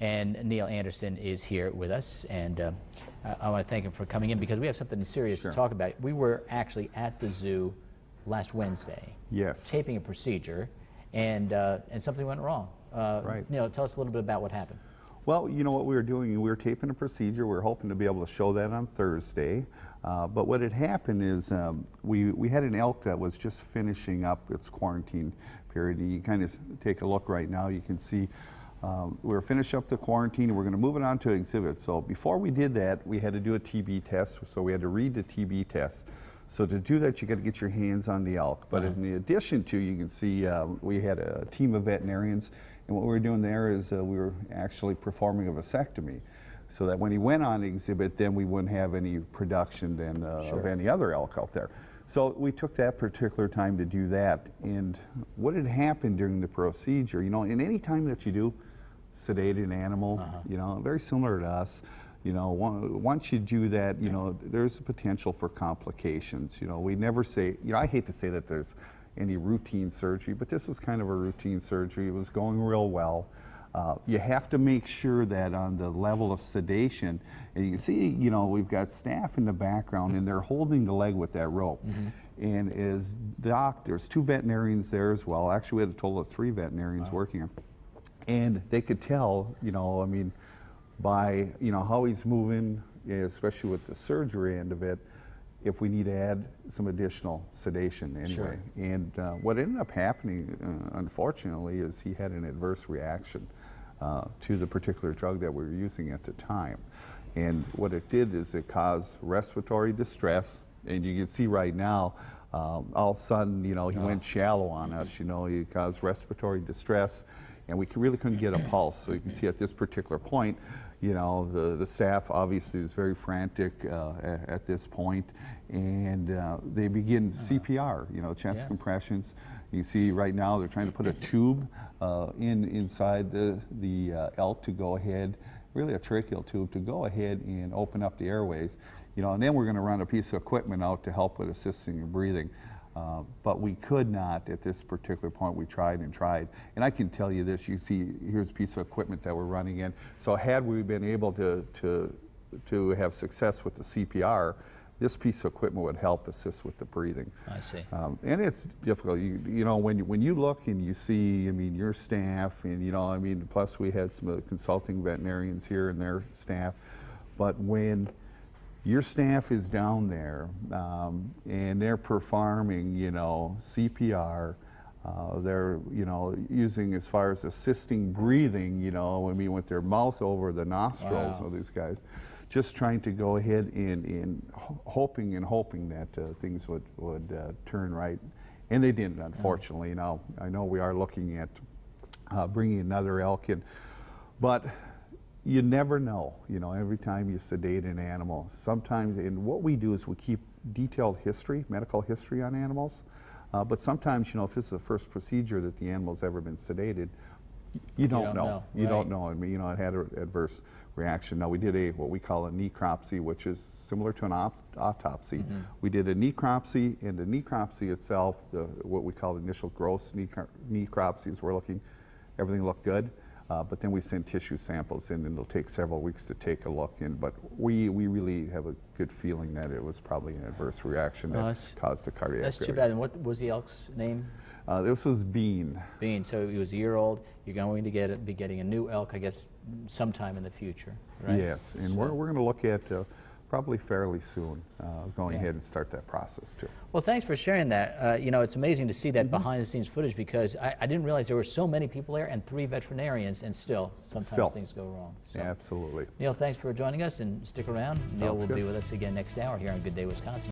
And Neil Anderson is here with us, and I want to thank him for coming in because we have something serious to talk about. We were actually at the zoo last Wednesday, taping a procedure, and something went wrong. Right. Neil, tell us a little bit about what happened. Well, you know what we were doing, we were taping a procedure. We were hoping to be able to show that on Thursday. But what had happened is we had an elk that was just finishing up its quarantine period. And you kind of take a look right now, you can see we were finishing up the quarantine and we're going to move it on to exhibit. So before we did that, we had to do a TB test. So we had to read the TB test. So to do that, you got to get your hands on the elk. But in addition to, you can see we had a team of veterinarians. And what we were doing there is we were actually performing a vasectomy, so that when he went on exhibit, then we wouldn't have any production then of any other elk out there. So we took that particular time to do that. And what had happened during the procedure, you know, in any time that you do sedate an animal, you know, very similar to us, you know, once you do that, you know, there's a potential for complications. You know, we never say, you know, I hate to say that there's any routine surgery, but this was kind of a routine surgery. It was going real well. You have to make sure that on the level of sedation, and you can see, you know, we've got staff in the background and they're holding the leg with that rope. And as there's 2 veterinarians there as well. Actually, we had a total of 3 veterinarians working here. And they could tell, you know, I mean, by, you know, how he's moving, especially with the surgery end of it, if we need to add some additional sedation anyway. And what ended up happening, unfortunately, is he had an adverse reaction to the particular drug that we were using at the time. And what it did is it caused respiratory distress. And you can see right now, all of a sudden, you know, he went shallow on us. You know, he caused respiratory distress, and we really couldn't get a pulse. So you can see at this particular point, you know, the staff obviously is very frantic at this point, and they begin CPR, you know, chest compressions. You see right now they're trying to put a tube inside the elk to go ahead, really a tracheal tube, to go ahead and open up the airways. You know, and then we're going to run a piece of equipment out to help with assisting in breathing. But we could not at this particular point. We tried and tried. And I can tell you this, you see, here's a piece of equipment that we're running in. So had we been able to have success with the CPR, this piece of equipment would help assist with the breathing. I see. And it's difficult. You know, when you look and you see, I mean, your staff, and, you know, I mean, plus we had some consulting veterinarians here and their staff. But when your staff is down there and they're performing, you know, CPR, they're, you know, using as far as assisting breathing, you know, I mean, with their mouth over the nostrils of these guys, just trying to go ahead and hoping that things would turn right. And they didn't, unfortunately. Now, I know we are looking at bringing another elk in, but you never know, you know, every time you sedate an animal. Sometimes, and what we do is we keep detailed history, medical history on animals. But sometimes, you know, if this is the first procedure that the animal's ever been sedated, you don't know. You don't know. I mean, you know, it had an adverse reaction. Now, we did what we call a necropsy, which is similar to an autopsy. We did a necropsy, and the necropsy itself, what we call initial gross necropsies, everything looked good. But then we send tissue samples in, and it'll take several weeks to take a look in. But we really have a good feeling that it was probably an adverse reaction that caused the cardiac failure. That's too bad. And what was the elk's name? This was Bean. Bean. So he was a year old. You're going to be getting a new elk, I guess, sometime in the future, right? Yes, and we're going to look at probably fairly soon, going ahead and start that process too. Well, thanks for sharing that. You know, it's amazing to see that behind-the-scenes footage, because I didn't realize there were so many people there and 3 veterinarians, and sometimes things go wrong. So, absolutely. Neil, thanks for joining us, and stick around. Neil will be with us again next hour here on Good Day Wisconsin.